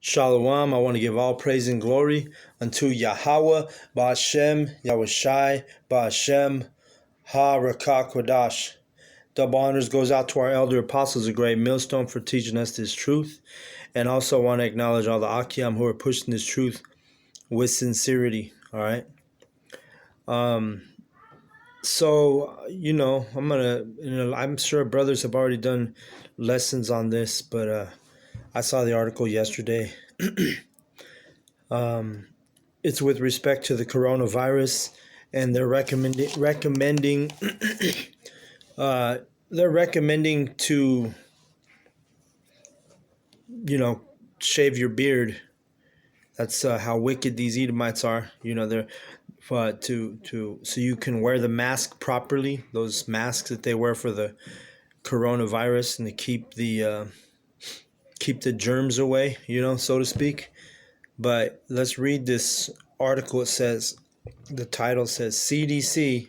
Shalom, I want to give all praise and glory unto Yahweh, Ba'ashem, Yahushai, Ba'ashem, Ha-Rakah Kodash. Double honors goes out to our elder apostles, a great millstone for teaching us this truth. And also want to acknowledge all the Akim who are pushing this truth with sincerity, all right? I'm sure brothers have already done lessons on this, but I saw the article yesterday. It's with respect to the coronavirus, and they're recommending to shave your beard. That's how wicked these Edomites are. They're so you can wear the mask properly. Those masks that they wear for the coronavirus, and to keep the germs away, so to speak. But let's read this article. The title says CDC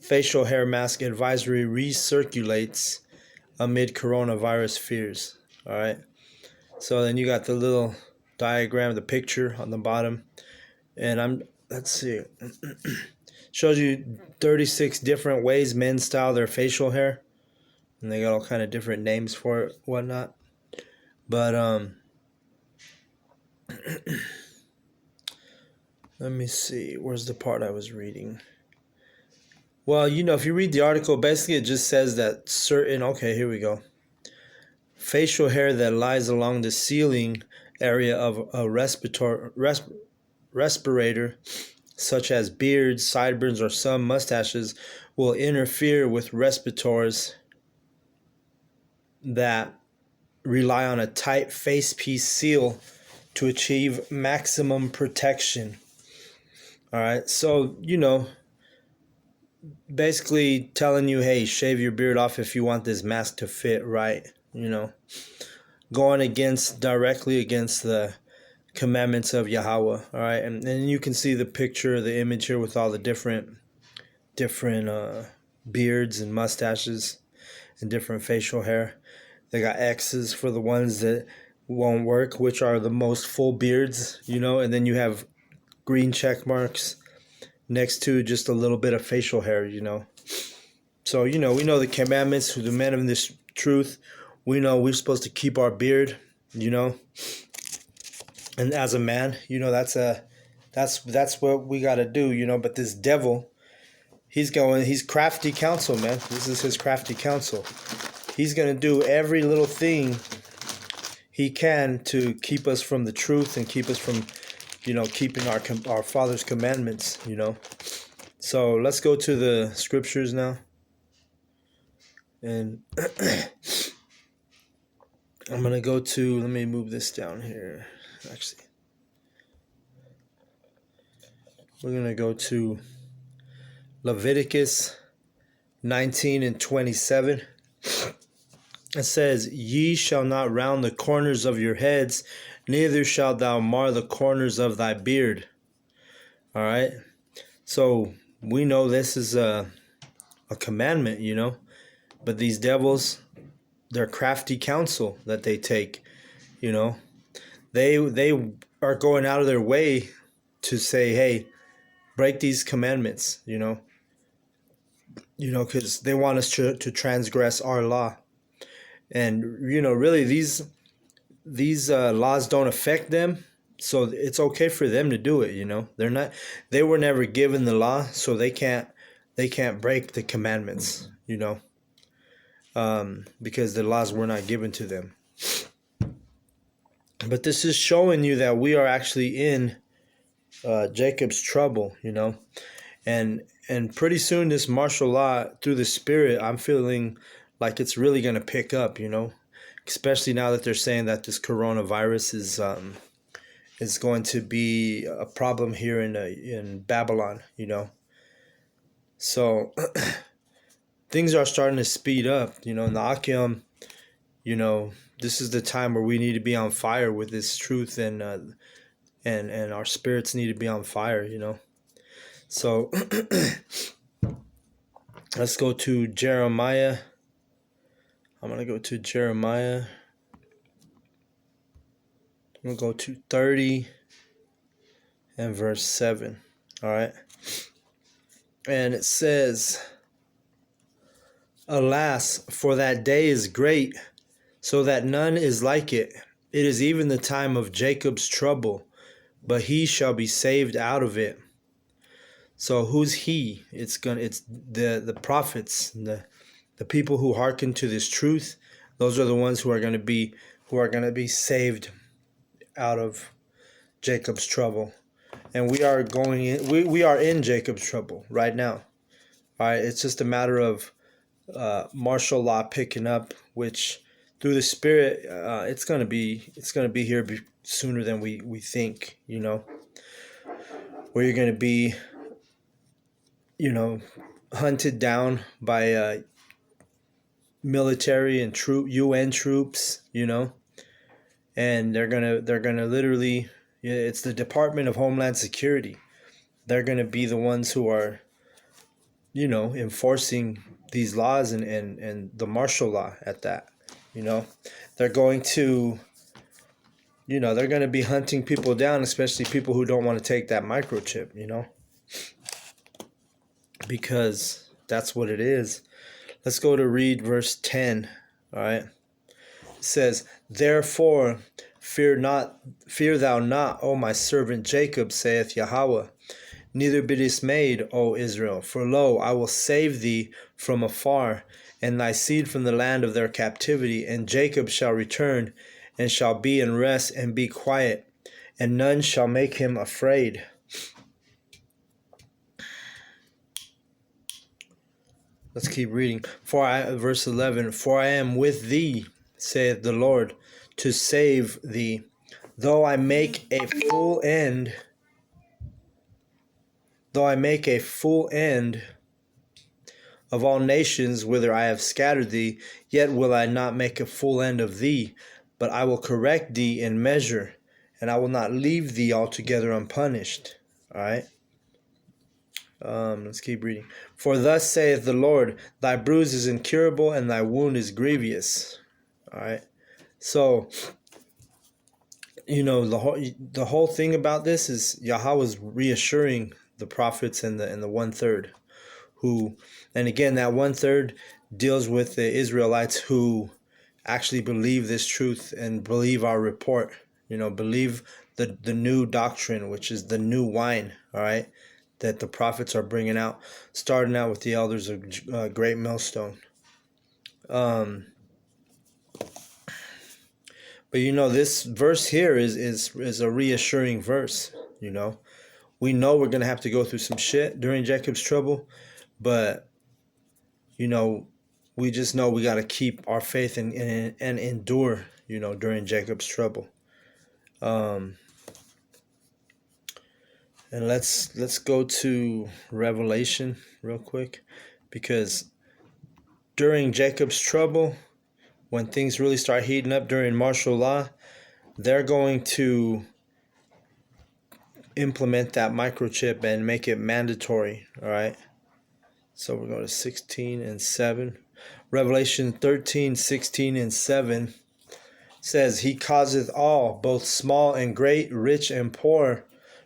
facial hair mask advisory recirculates amid coronavirus fears. All right. So then you got the little diagram, the picture on the bottom. And let's see. Shows you 36 different ways men style their facial hair. And they got all kind of different names for it, whatnot. But let me see. Where's the part I was reading? Well, if you read the article, basically it just says that here we go. Facial hair that lies along the ceiling area of a respirator, such as beards, sideburns, or some mustaches, will interfere with respirators that rely on a tight facepiece seal to achieve maximum protection. All right, so, basically telling you, hey, shave your beard off if you want this mask to fit right, going directly against the commandments of Yahweh. All right, and then you can see the picture, the image here with all the different beards and mustaches and different facial hair. They got X's for the ones that won't work, which are the most full beards, and then you have green check marks next to just a little bit of facial hair, So, we know the commandments, the men of this truth. We know we're supposed to keep our beard, and as a man, that's what we got to do, but this devil, he's crafty counsel, man. This is his crafty counsel. He's going to do every little thing he can to keep us from the truth and keep us from keeping our Father's commandments, So let's go to the scriptures now. And I'm going to go to, let me move this down here. Actually, we're going to go to Leviticus 19 and 27. It says, "Ye shall not round the corners of your heads, neither shalt thou mar the corners of thy beard." All right. So we know this is a commandment, but these devils, their crafty counsel that they take, they are going out of their way to say, hey, break these commandments, because they want us to transgress our law. And, really these laws don't affect them. So it's okay for them to do it, they were never given the law, so they can't break the commandments, because the laws were not given to them. But this is showing you that we are actually in Jacob's trouble, and pretty soon this martial law through the Spirit, I'm feeling like it's really going to pick up, especially now that they're saying that this coronavirus is going to be a problem here in Babylon, So things are starting to speed up, in the Akim, this is the time where we need to be on fire with this truth, and our spirits need to be on fire, So let's go to Jeremiah. I'm going to go to Jeremiah We'll go to 30 and verse 7. All right. And it says, Alas, for that day is great, so that none is like it. It is even the time of Jacob's trouble, but he shall be saved out of it. So who's he? It's the prophets, the people who hearken to this truth. Those are the ones who are going to be saved out of Jacob's trouble. And we are we are in Jacob's trouble right now. All right, it's just a matter of martial law picking up, which through the Spirit, it's gonna be here sooner than we think. Where you're gonna be, hunted down by military and UN troops, and they're gonna literally, it's the Department of Homeland Security. They're gonna be the ones who are, enforcing these laws and the martial law at that. They're going to they're going to be hunting people down, especially people who don't want to take that microchip, because that's what it is. Let's go to read verse 10. All right. It says, Therefore fear thou not, O my servant Jacob, saith Yahweh. Neither be dismayed, O Israel, for lo, I will save thee from afar, and thy seed from the land of their captivity. And Jacob shall return, and shall be in rest, and be quiet, and none shall make him afraid. Let's keep reading. Verse 11, For I am with thee, saith the Lord, to save thee, though I make a full end of all nations whither I have scattered thee, yet will I not make a full end of thee, but I will correct thee in measure, and I will not leave thee altogether unpunished. All right. Let's keep reading. For thus saith the Lord, thy bruise is incurable, and thy wound is grievous. All right. So, the whole thing about this is Yahweh's reassuring the prophets and the 1/3 who, and again, that 1/3 deals with the Israelites who actually believe this truth and believe our report, believe the new doctrine, which is the new wine, all right, that the prophets are bringing out, starting out with the elders of Great Millstone. But this verse here is a reassuring verse. We know we're going to have to go through some shit during Jacob's trouble, but, we just know we got to keep our faith and endure, during Jacob's trouble. And let's go to Revelation real quick, because during Jacob's trouble, when things really start heating up during martial law, they're going to implement that microchip and make it mandatory. All right. So we're going to 16 and 7. Revelation 13, 16 and 7 says, He causeth all, both small and great, rich and poor,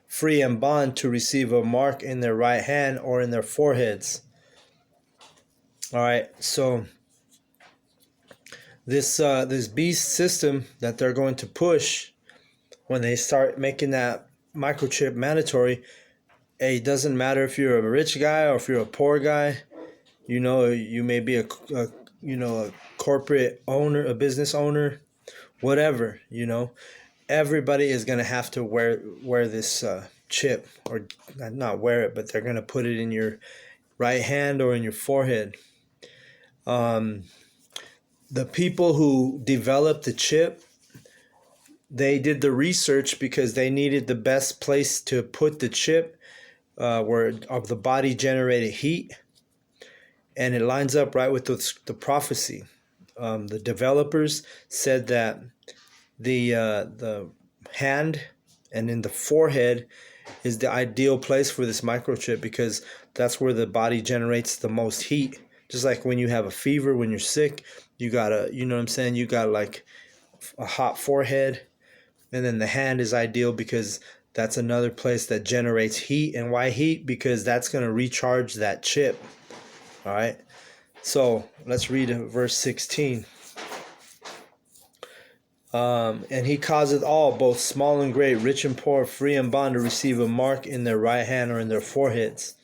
free and bond, to receive a mark in their right hand or in their foreheads. All right. So this beast system that they're going to push when they start making that microchip mandatory, it doesn't matter if you're a rich guy or if you're a poor guy. You may be a corporate owner, a business owner, whatever. Everybody is going to have to wear this chip, or not wear it, but they're going to put it in your right hand or in your forehead. The people who developed the chip, they did the research because they needed the best place to put the chip, where of the body generated heat, and it lines up right with the prophecy. The developers said that the hand and in the forehead is the ideal place for this microchip, because that's where the body generates the most heat. Just like when you have a fever, when you're sick, you got you got like a hot forehead. And then the hand is ideal because that's another place that generates heat. And why heat? Because that's going to recharge that chip. All right. So let's read verse 16. And he causeth all, both small and great, rich and poor, free and bond, to receive a mark in their right hand or in their foreheads.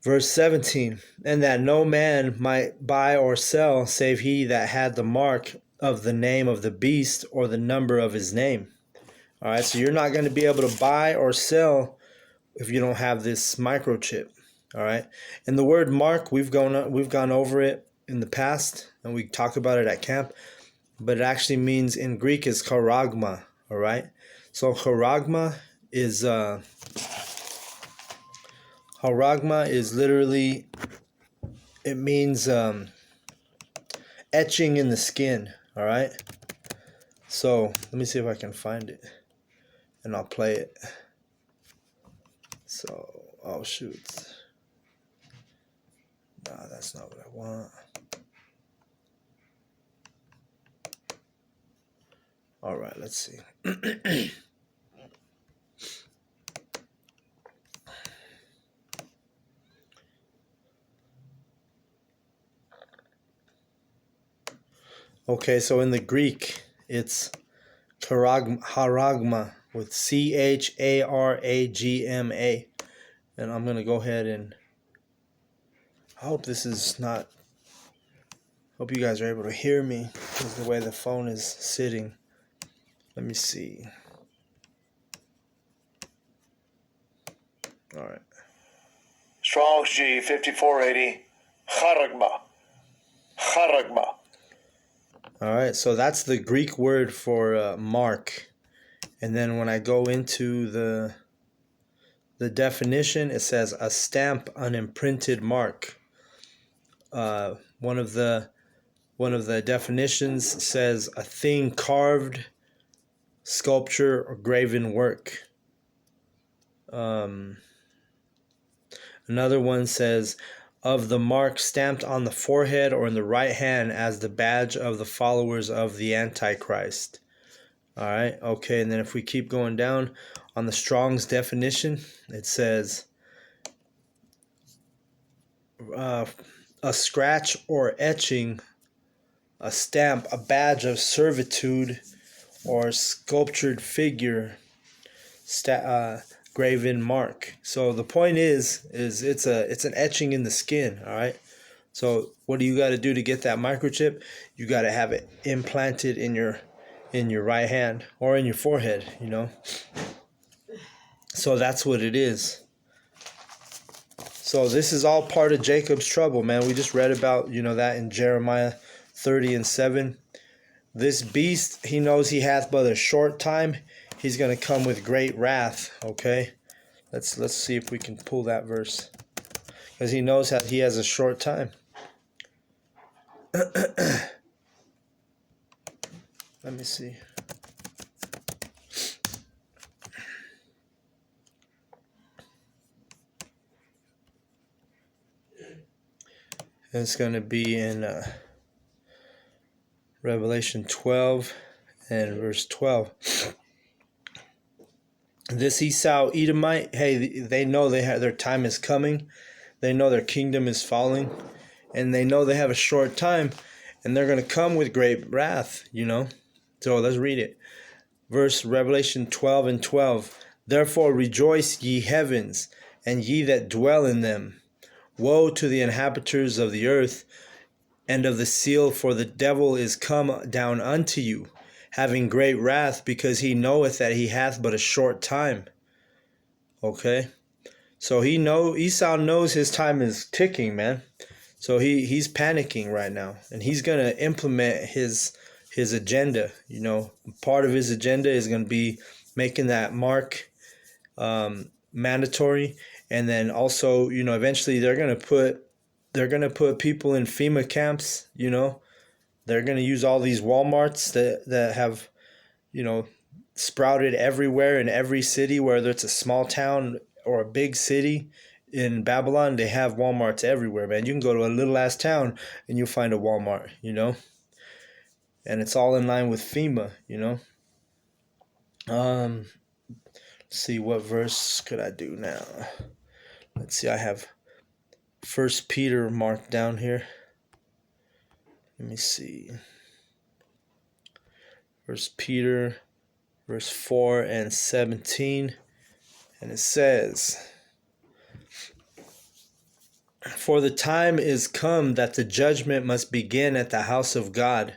Verse 17. And that no man might buy or sell, save he that had the mark of the name of the beast or the number of his name. All right, so you're not going to be able to buy or sell if you don't have this microchip. All right, and the word mark, we've gone over it in the past, and we talked about it at camp. But it actually means in Greek is charagma. All right, so charagma is literally, it means etching in the skin. All right, so let me see if I can find it, and I'll play it. So, oh shoot. Nah, that's not what I want. All right, let's see. Okay, so in the Greek, it's charagma with CHARAGMA. And I'm going to go ahead and I hope this is not, hope you guys are able to hear me because the way the phone is sitting. Let me see. All right. Strong's G 5480. Charagma. Charagma. All right, so that's the Greek word for mark. And then when I go into the definition, it says a stamp, an imprinted mark. One of the definitions says a thing carved, sculpture, or graven work. Another one says of the mark stamped on the forehead or in the right hand as the badge of the followers of the Antichrist. All right, okay, and then if we keep going down on the Strong's definition, it says a scratch or etching, a stamp, a badge of servitude, or sculptured figure, graven mark. So the point is it's an etching in the skin. All right. So what do you got to do to get that microchip? You got to have it implanted in your right hand or in your forehead. You know. So that's what it is. So this is all part of Jacob's trouble, man. We just read about that in Jeremiah 30:7. This beast, he knows he hath but a short time. He's going to come with great wrath, okay? Let's see if we can pull that verse. Because he knows that he has a short time. Let me see. It's going to be in Revelation 12 and verse 12. This Esau Edomite, hey, they know their time is coming. They know their kingdom is falling. And they know they have a short time. And they're going to come with great wrath, So let's read it. Revelation 12:12. Therefore rejoice, ye heavens, and ye that dwell in them. Woe to the inhabitants of the earth and of the seal, for the devil is come down unto you, having great wrath, because he knoweth that he hath but a short time. Okay? So Esau knows his time is ticking, man. So he's panicking right now, and he's going to implement his agenda. Part of his agenda is going to be making that mark mandatory, and then also, eventually they're going to put people in FEMA camps. They're going to use all these Walmarts that have, sprouted everywhere in every city, whether it's a small town or a big city. In Babylon, they have Walmarts everywhere, man. You can go to a little ass town and you'll find a Walmart, And it's all in line with FEMA, Um, let's see, what verse could I do now? Let's see, I have First Peter marked down here. Let me see. First Peter, verse 4 and 17. And it says, "For the time is come that the judgment must begin at the house of God.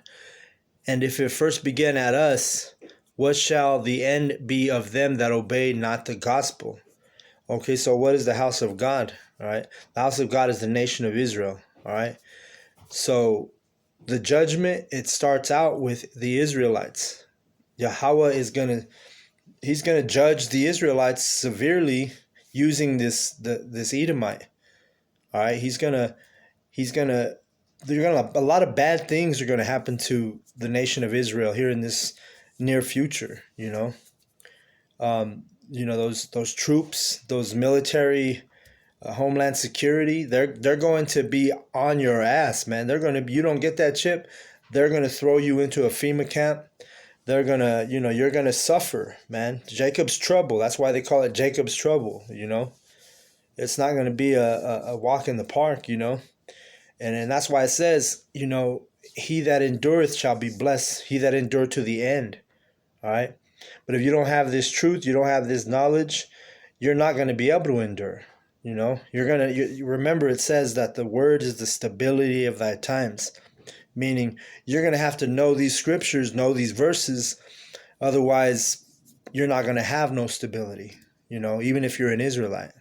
And if it first began at us, what shall the end be of them that obey not the gospel?" Okay, so what is the house of God? All right. The house of God is the nation of Israel. All right. So the judgment, it starts out with the Israelites. Yahweh is he's gonna judge the Israelites severely using this Edomite. All right. A lot of bad things are gonna happen to the nation of Israel here in this near future. Those troops, those military, Homeland Security, they're going to be on your ass, man. You don't get that chip, they're gonna throw you into a FEMA camp. They're gonna, you're gonna suffer, man. Jacob's trouble. That's why they call it Jacob's trouble. It's not gonna be a walk in the park, and that's why it says, he that endureth shall be blessed. He that endure to the end. All right. But if you don't have this truth, you don't have this knowledge, you're not going to be able to endure. You remember it says that the word is the stability of thy times, meaning you're going to have to know these scriptures, know these verses. Otherwise, you're not going to have no stability, even if you're an Israelite.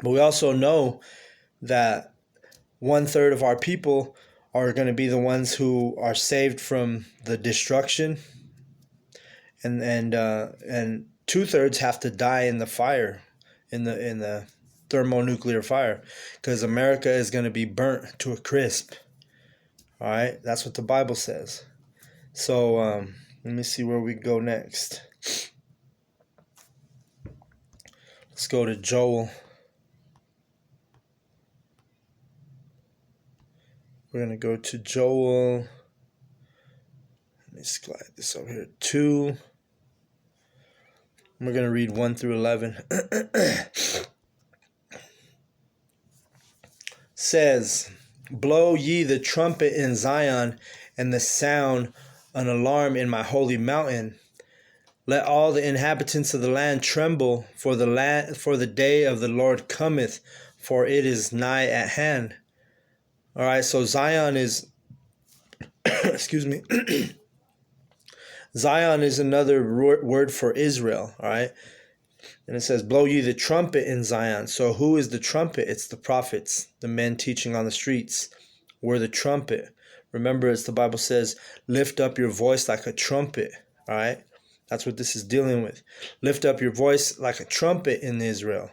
But we also know that 1/3 of our people are going to be the ones who are saved from the destruction, and 2/3 have to die in the fire, in the thermonuclear fire, because America is going to be burnt to a crisp. All right, that's what the Bible says. So let me see where we go next. Let's go to Joel. We're going to go to Joel. Let me slide this over here. 2. We're going to read 1 through 11. Says, "Blow ye the trumpet in Zion, and the sound an alarm in my holy mountain. Let all the inhabitants of the land tremble, for the day of the Lord cometh, for it is nigh at hand." All right, so Zion is, excuse me, Zion is another word for Israel. All right, and it says, "Blow ye the trumpet in Zion." So who is the trumpet? It's the prophets, the men teaching on the streets. We're the trumpet. Remember, as the Bible says, lift up your voice like a trumpet. All right, that's what this is dealing with. Lift up your voice like a trumpet in Israel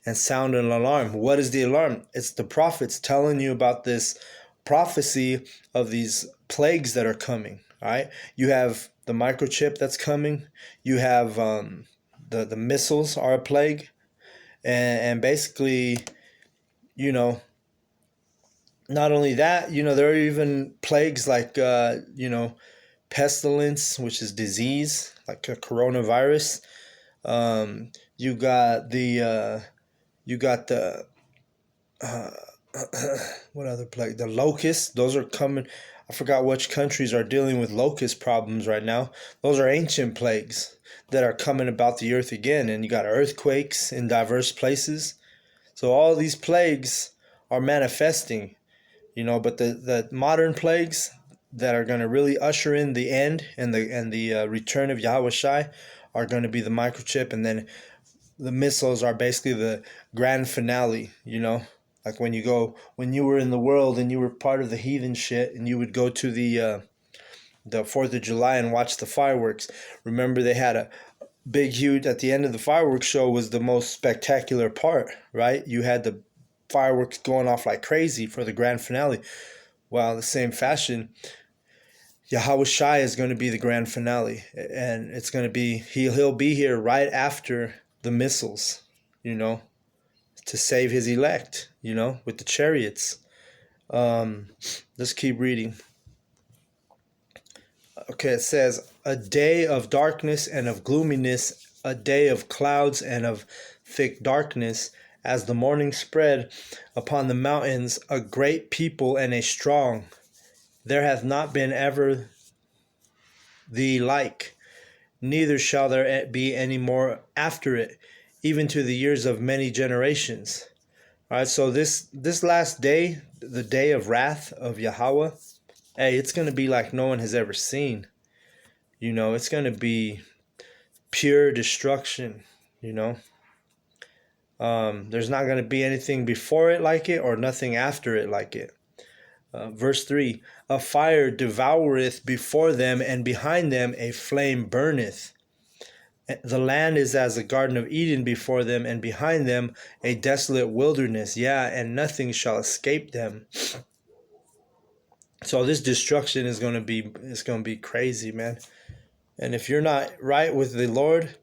and sound an alarm. What is the alarm? It's the prophets telling you about this prophecy of these plagues that are coming. All right, you have the microchip that's coming. You have the missiles are a plague, and basically, not only that, there are even plagues like pestilence, which is disease, like a coronavirus. You got the what other plague? The locusts. Those are coming. I forgot which countries are dealing with locust problems right now. Those are ancient plagues that are coming about the earth again. And you got earthquakes in diverse places. So all these plagues are manifesting, but the modern plagues that are going to really usher in the end and the return of Yahweh Shai are going to be the microchip, and then the missiles are basically the grand finale, like when you were in the world and you were part of the heathen shit, and you would go to the 4th of July and watch the fireworks. Remember, they had a big, huge, at the end of the fireworks show was the most spectacular part, right? You had the fireworks going off like crazy for the grand finale. Well, in the same fashion, Yahweh Shai is going to be the grand finale, and it's going to be, he'll be here right after the missiles, to save his elect, with the chariots. Let's keep reading. Okay, it says, a day of darkness and of gloominess, a day of clouds and of thick darkness, as the morning spread upon the mountains, a great people and a strong. There hath not been ever the like, neither shall there be any more after it, even to the years of many generations. All right, so this last day, the day of wrath of Yahweh, hey, it's going to be like no one has ever seen. You know, it's going to be pure destruction, you know. There's not going to be anything before it like it or nothing after it like it. Verse 3, a fire devoureth before them, and behind them a flame burneth. The land is as a garden of Eden before them, and behind them a desolate wilderness. Yeah, and nothing shall escape them. So this destruction is going to be crazy, man. And if you're not right with the Lord,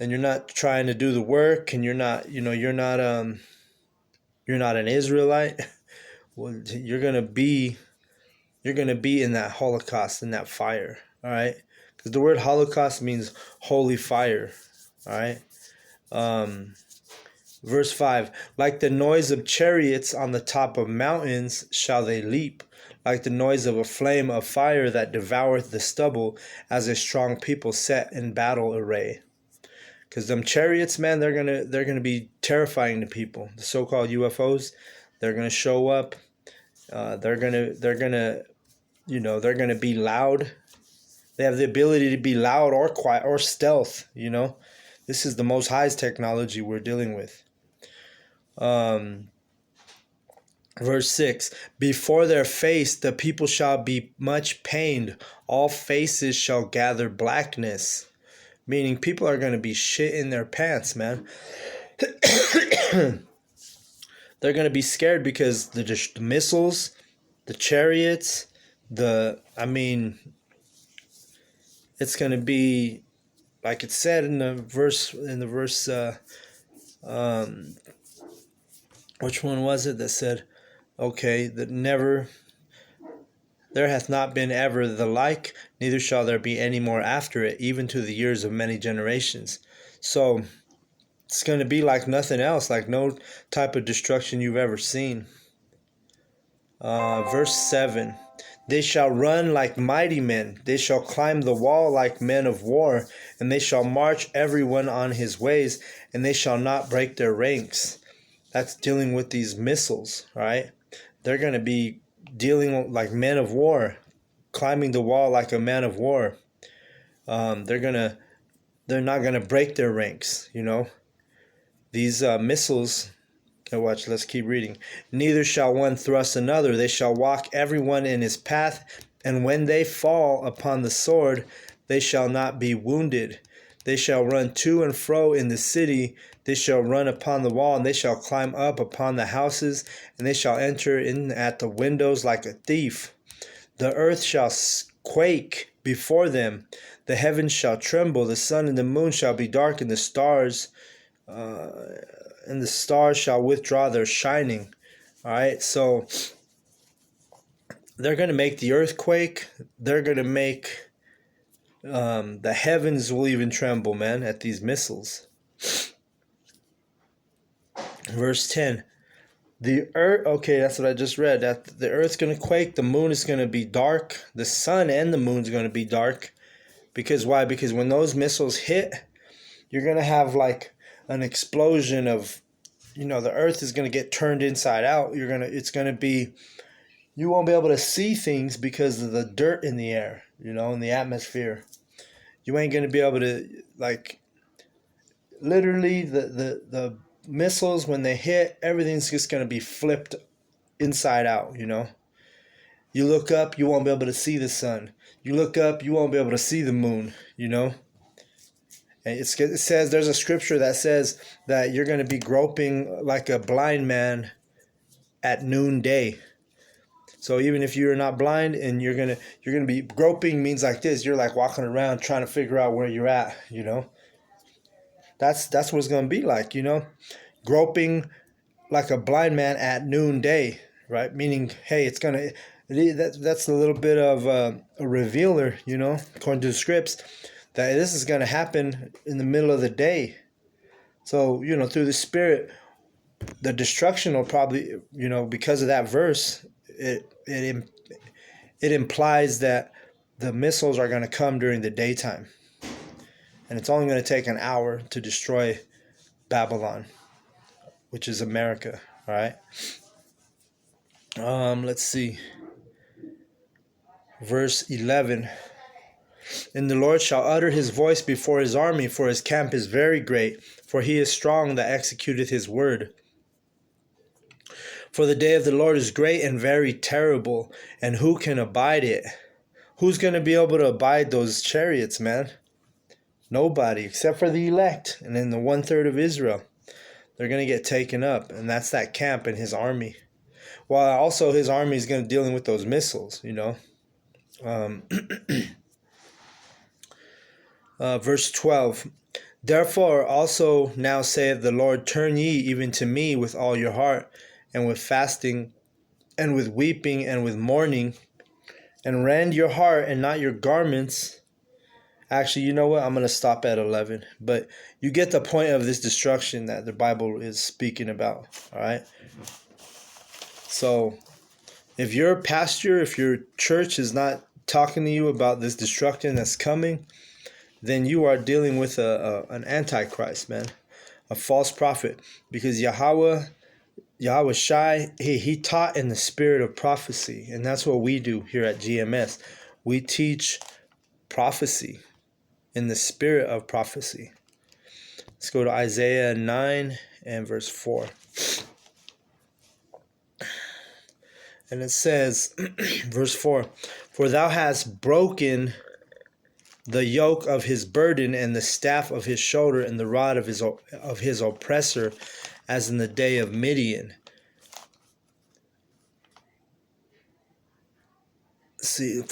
and you're not trying to do the work, and you're not an Israelite, well, you're gonna be in that Holocaust, in that fire. All right, because the word Holocaust means holy fire. All right. Verse 5, like the noise of chariots on the top of mountains shall they leap, like the noise of a flame of fire that devoureth the stubble, as a strong people set in battle array. Because them chariots, man, they're gonna be terrifying to people. The so-called UFOs, they're gonna show up. They're gonna be loud. They have the ability to be loud or quiet or stealth. You know, this is the Most High's technology we're dealing with. Verse 6, before their face the people shall be much pained. All faces shall gather blackness. Meaning people are going to be shit in their pants, man. They're going to be scared because the missiles, the chariots, it's going to be like it said in the verse, which one was it that said, okay, that never, there hath not been ever the like, neither shall there be any more after it, even to the years of many generations. So it's going to be like nothing else, like no type of destruction you've ever seen. Verse 7, they shall run like mighty men, they shall climb the wall like men of war, and they shall march everyone on his ways, and they shall not break their ranks. That's dealing with these missiles, right? They're going to be dealing like men of war, climbing the wall like a man of war. They're not gonna break their ranks, you know. These missiles. Okay, watch. Let's keep reading. Neither shall one thrust another; they shall walk everyone in his path. And when they fall upon the sword, they shall not be wounded. They shall run to and fro in the city. They shall run upon the wall, and they shall climb up upon the houses, and they shall enter in at the windows like a thief. The earth shall quake before them. The heavens shall tremble. The sun and the moon shall be dark, and the stars shall withdraw their shining. All right, so they're going to make the earthquake. They're going to make the heavens will even tremble, man, at these missiles. Verse 10. The earth, okay, that's what I just read. That the earth's going to quake, the moon is going to be dark, the sun and the moon's going to be dark. Because why? Because when those missiles hit, you're going to have like an explosion of, the earth is going to get turned inside out. You won't be able to see things because of the dirt in the air, in the atmosphere. You ain't going to be able to, like, literally the missiles, when they hit, everything's just going to be flipped inside out. You look up, you won't be able to see the sun. You look up, you won't be able to see the moon. And it says, there's a scripture that says that you're going to be groping like a blind man at noonday. So even if you're not blind and you're gonna be groping, means like this, you're like walking around trying to figure out where you're at. That's what it's gonna be like, groping like a blind man at noonday, right? Meaning, hey, That's a little bit of a revealer, according to the scripts, that this is going to happen in the middle of the day. So, through the Spirit, the destruction will probably, because of that verse, it implies that the missiles are going to come during the daytime. And it's only going to take an hour to destroy Babylon, which is America, all right? Let's see. Verse 11. And the Lord shall utter his voice before his army, for his camp is very great, for he is strong that executeth his word. For the day of the Lord is great and very terrible, and who can abide it? Who's going to be able to abide those chariots, man? Nobody, except for the elect, and then the 1/3 of Israel. They're going to get taken up, and that's that camp and his army. While also his army is going to dealing with those missiles, Verse 12. Therefore also now saith the Lord, turn ye even to me with all your heart, and with fasting, and with weeping, and with mourning, and rend your heart and not your garments. Actually, you know what? I'm going to stop at 11. But you get the point of this destruction that the Bible is speaking about, all right? So if your pastor, if your church is not talking to you about this destruction that's coming, then you are dealing with an antichrist, man, a false prophet. Because Yahweh Shai, he taught in the spirit of prophecy, and that's what we do here at GMS. We teach prophecy in the spirit of prophecy. Let's go to Isaiah 9 and verse 4. And it says, verse 4, for thou hast broken the yoke of his burden and the staff of his shoulder and the rod of his oppressor, as in the day of Midian. See,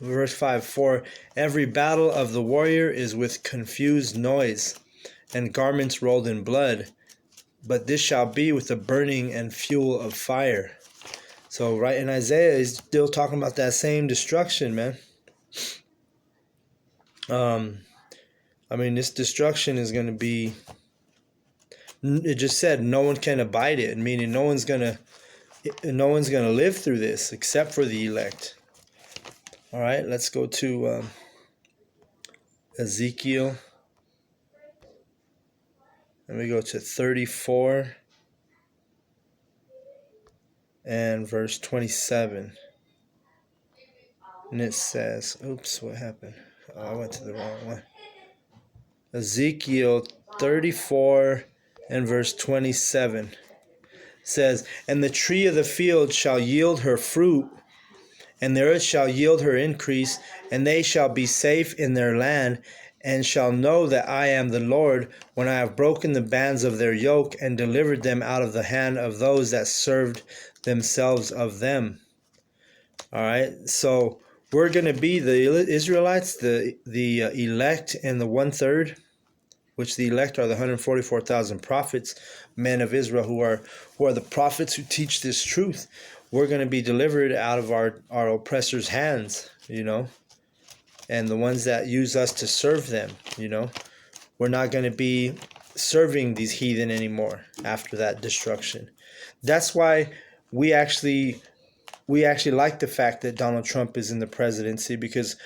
verse 5, for every battle of the warrior is with confused noise and garments rolled in blood, but this shall be with the burning and fuel of fire. So right in Isaiah, he's still talking about that same destruction, man. This destruction is going to be, it just said no one can abide it, meaning no one's going to live through this except for the elect. All right, let's go to Ezekiel. And we go to 34 and verse 27. And it says, oops, what happened? Oh, I went to the wrong one. Ezekiel 34 and verse 27 says, and the tree of the field shall yield her fruit, and the earth shall yield her increase, and they shall be safe in their land, and shall know that I am the Lord, when I have broken the bands of their yoke, and delivered them out of the hand of those that served themselves of them. All right, so we're going to be the Israelites, the elect, and the 1/3, which the elect are the 144,000 prophets, men of Israel, who are the prophets who teach this truth. We're going to be delivered out of our oppressors' hands, and the ones that use us to serve them, We're not going to be serving these heathen anymore after that destruction. That's why we actually like the fact that Donald Trump is in the presidency, because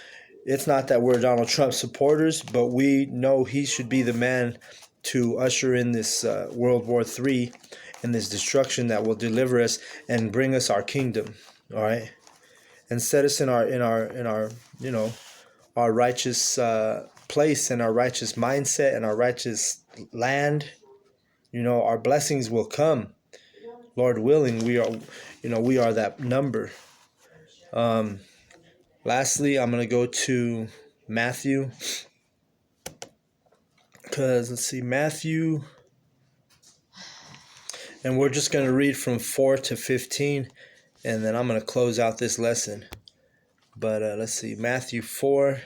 it's not that we're Donald Trump supporters, but we know he should be the man to usher in this World War III and this destruction that will deliver us and bring us our kingdom, all right, and set us in our our righteous place and our righteous mindset and our righteous land. Our blessings will come, Lord willing. We are that number. Lastly, I'm going to go to Matthew, because let's see, Matthew, and we're just going to read from 4 to 15, and then I'm going to close out this lesson. But let's see, Matthew 4,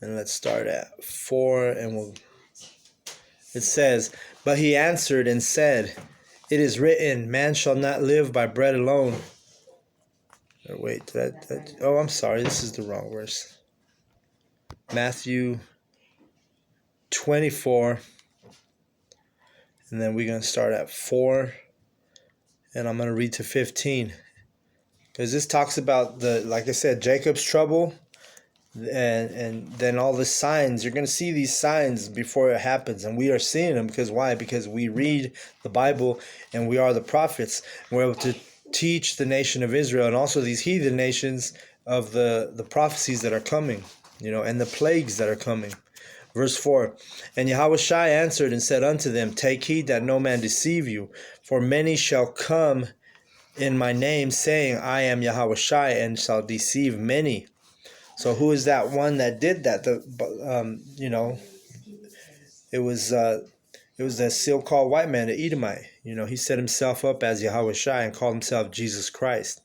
and let's start at 4, and it says, but he answered and said, it is written, man shall not live by bread alone, Wait, oh, I'm sorry, this is the wrong verse. Matthew 24, and then we're going to start at 4, and I'm going to read to 15. Because this talks about like I said, Jacob's trouble, and then all the signs. You're going to see these signs before it happens, and we are seeing them. Because why? Because we read the Bible, and we are the prophets. We're able to teach the nation of Israel and also these heathen nations of the prophecies that are coming, and the plagues that are coming. Verse 4, and Yahushua answered and said unto them, take heed that no man deceive you, for many shall come in my name, saying, I am Yahushua, and shall deceive many. So who is that one that did that? It was the so-called white man, the Edomite. He set himself up as Yahushua and called himself Jesus Christ.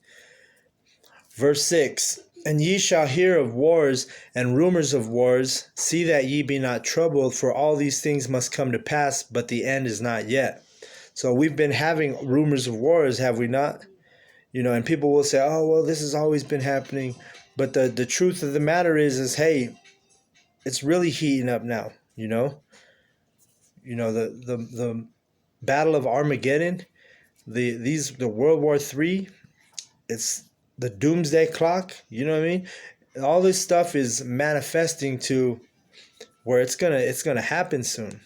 Verse 6, and ye shall hear of wars and rumors of wars. See that ye be not troubled, for all these things must come to pass, but the end is not yet. So we've been having rumors of wars, have we not? And people will say, oh, well, this has always been happening. But the truth of the matter is, hey, it's really heating up now, the Battle of Armageddon, the World War III, it's the doomsday clock, you know what I mean? All this stuff is manifesting to where it's gonna happen soon,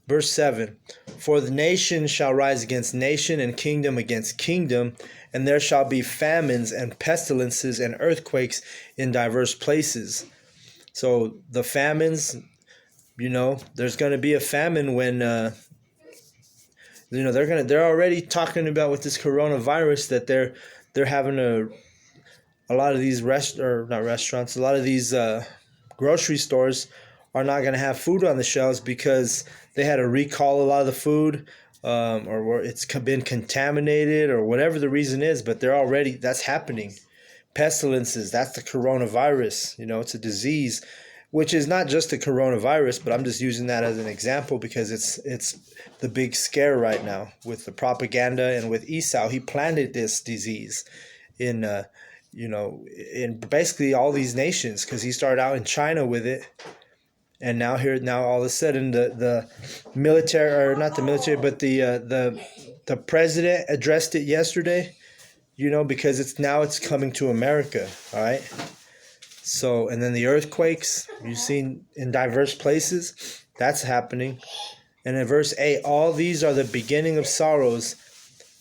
Verse 7, for the nation shall rise against nation, and kingdom against kingdom, and there shall be famines and pestilences and earthquakes in diverse places. So the famines, there's going to be a famine when, they're already talking about with this coronavirus that they're having a lot of these a lot of these grocery stores are not going to have food on the shelves because they had to recall a lot of the food, or it's been contaminated, or whatever the reason is. But that's happening. Pestilences, that's the coronavirus. It's a disease, which is not just the coronavirus, but I'm just using that as an example because it's the big scare right now with the propaganda and with Esau. He planted this disease in basically all these nations because he started out in China with it. And now all of a sudden the military, or not the military, but the president addressed it yesterday, because it's coming to America, all right? So, and then the earthquakes you've seen in diverse places, that's happening. And in verse 8, all these are the beginning of sorrows.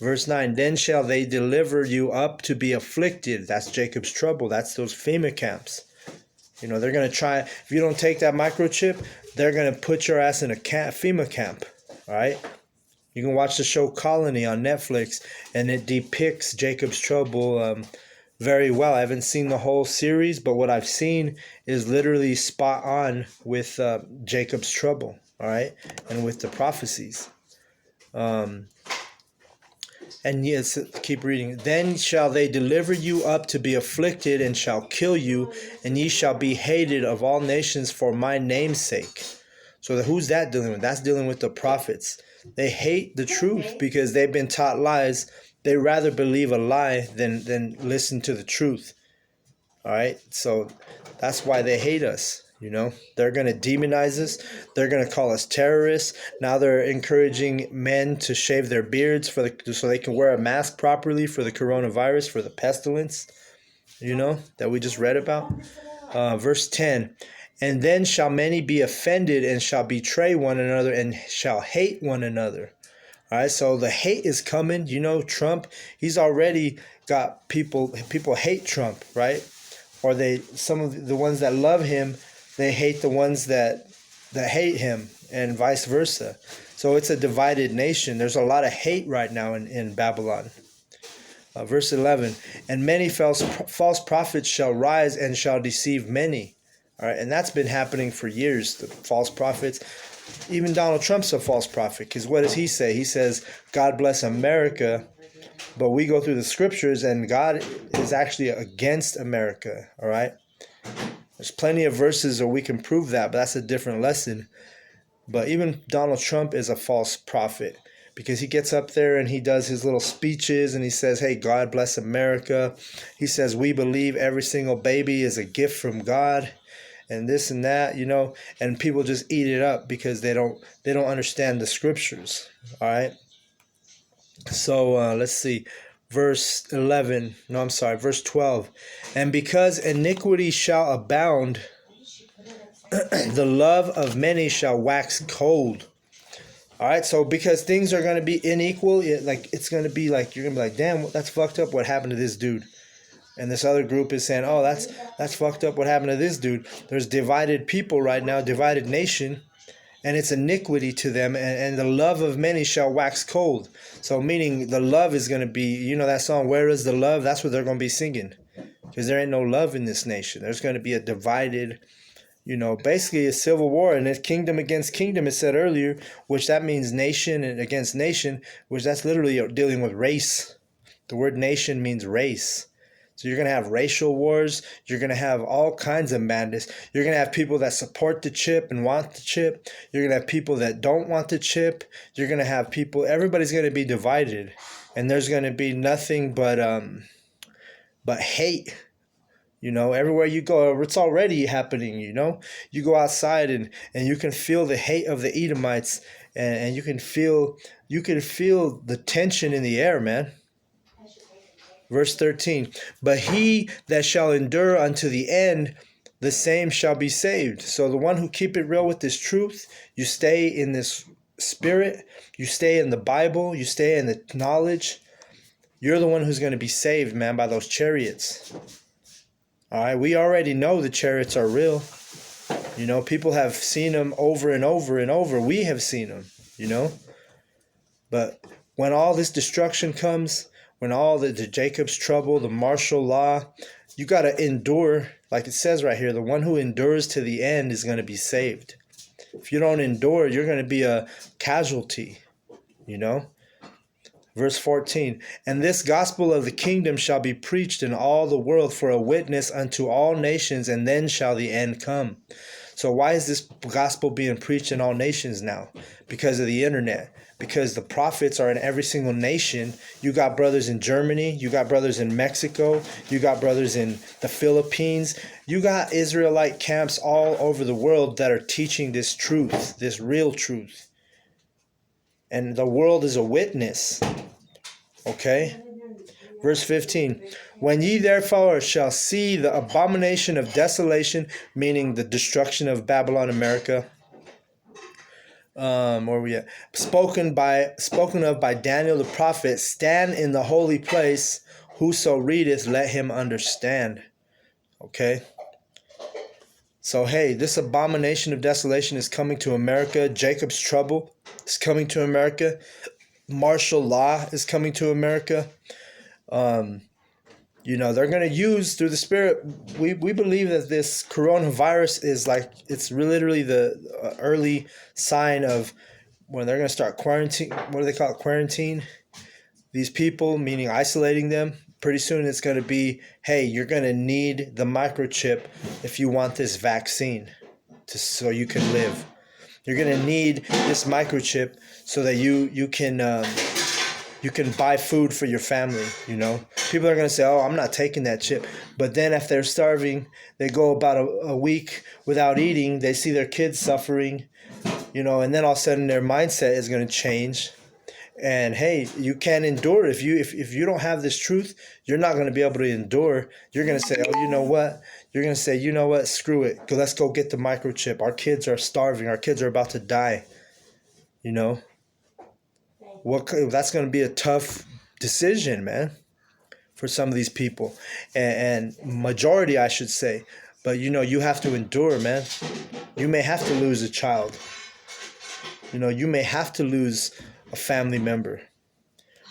Verse 9, then shall they deliver you up to be afflicted. That's Jacob's trouble. That's those FEMA camps. They're going to try, if you don't take that microchip, they're going to put your ass in a FEMA camp, all right? You can watch the show Colony on Netflix, and it depicts Jacob's trouble very well. I haven't seen the whole series, but what I've seen is literally spot on with Jacob's trouble, all right? And with the prophecies. And yes, keep reading. Then shall they deliver you up to be afflicted, and shall kill you, and ye shall be hated of all nations for my name's sake. So who's that dealing with? That's dealing with the prophets. They hate the truth because they've been taught lies. They rather believe a lie than listen to the truth. All right? So that's why they hate us. They're going to demonize us. They're going to call us terrorists. Now they're encouraging men to shave their beards so they can wear a mask properly for the coronavirus, for the pestilence, that we just read about. Verse 10, and then shall many be offended and shall betray one another and shall hate one another. All right, so the hate is coming. Trump, he's already got people hate Trump, right? Or some of the ones that love him, they hate the ones that hate him, and vice versa. So it's a divided nation. There's a lot of hate right now in Babylon. Verse 11, and many false prophets shall rise and shall deceive many. All right, and that's been happening for years, the false prophets. Even Donald Trump's a false prophet, because what does he say? He says, God bless America, but we go through the scriptures and God is actually against America, all right? There's plenty of verses where we can prove that, but that's a different lesson. But even Donald Trump is a false prophet. because he gets up there and he does his little speeches and he says, hey, God bless America. He says, we believe every single baby is a gift from God and this and that, and people just eat it up because they don't understand the scriptures. All right. So let's see. Verse 12. And because iniquity shall abound, the love of many shall wax cold. All right, so because things are going to be unequal, it's going to be like, you're going to be like, damn, that's fucked up, what happened to this dude? And this other group is saying, oh, that's fucked up, what happened to this dude? There's divided people right now, divided nation, and it's iniquity to them, and the love of many shall wax cold. So meaning the love is going to be, that song, Where is the Love? That's what they're going to be singing, because there ain't no love in this nation. There's going to be a divided, basically a civil war, and it's kingdom against kingdom, it said earlier, which that means nation and against nation, which that's literally dealing with race. The word nation means race. So you're going to have racial wars. You're going to have all kinds of madness. You're going to have people that support the chip and want the chip. You're going to have people that don't want the chip. You're going to have people, everybody's going to be divided. And there's going to be nothing but hate. Everywhere you go, it's already happening, You go outside and you can feel the hate of the Edomites, and you can feel the tension in the air, man. Verse 13, but he that shall endure unto the end, the same shall be saved. So the one who keep it real with this truth, you stay in this spirit, you stay in the Bible, you stay in the knowledge, you're the one who's going to be saved, man, by those chariots. All right, we already know the chariots are real. People have seen them over and over and over. We have seen them, But when all this destruction comes, when all the Jacob's trouble, the martial law, you got to endure. Like it says right here, the one who endures to the end is going to be saved. If you don't endure, you're going to be a casualty, Verse 14, and this gospel of the kingdom shall be preached in all the world for a witness unto all nations, and then shall the end come. So why is this gospel being preached in all nations now? Because of the internet. Because the prophets are in every single nation. You got brothers in Germany. You got brothers in Mexico. You got brothers in the Philippines. You got Israelite camps all over the world that are teaching this truth, this real truth. And the world is a witness. Okay? Verse 15, when ye therefore shall see the abomination of desolation, meaning the destruction of Babylon, America, where are we at? Spoken of by Daniel the prophet, stand in the holy place, whoso readeth, let him understand. Okay? So, hey, this abomination of desolation is coming to America. Jacob's trouble is coming to America. Martial law is coming to America. They're going to use through the Spirit. We believe that this coronavirus is it's literally the early sign of when they're going to start quarantine. What do they call it? Quarantine. These people, meaning isolating them. Pretty soon it's going to be, hey, you're going to need the microchip if you want this vaccine so you can live. You're going to need this microchip so that you can buy food for your family, People are going to say, oh, I'm not taking that chip. But then if they're starving, they go about a week without eating. They see their kids suffering, and then all of a sudden their mindset is going to change. And hey, you can't endure. If you don't have this truth, you're not going to be able to endure. You're going to say, oh, you know what? You're going to say, you know what? Screw it. Let's go get the microchip. Our kids are starving. Our kids are about to die. That's going to be a tough decision, man, for some of these people, and majority, I should say. But you have to endure, man. You may have to lose a child. You may have to lose a family member,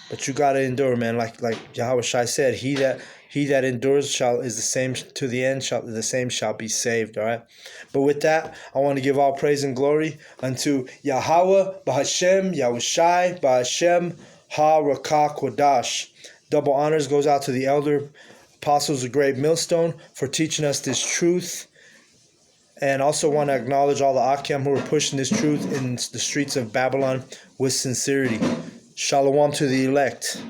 but you gotta endure, man. Like Yahweh Shai said, he that endures is the same to the end. The same shall be saved. All right. But with that, I want to give all praise and glory unto Yahweh, Bahashem, Yahweh Shai, Bahashem, Ha Rakah Kodash. Double honors goes out to the elder apostles of Great Millstone for teaching us this truth. And also want to acknowledge all the Akim who are pushing this truth in the streets of Babylon with sincerity. Shalom to the elect.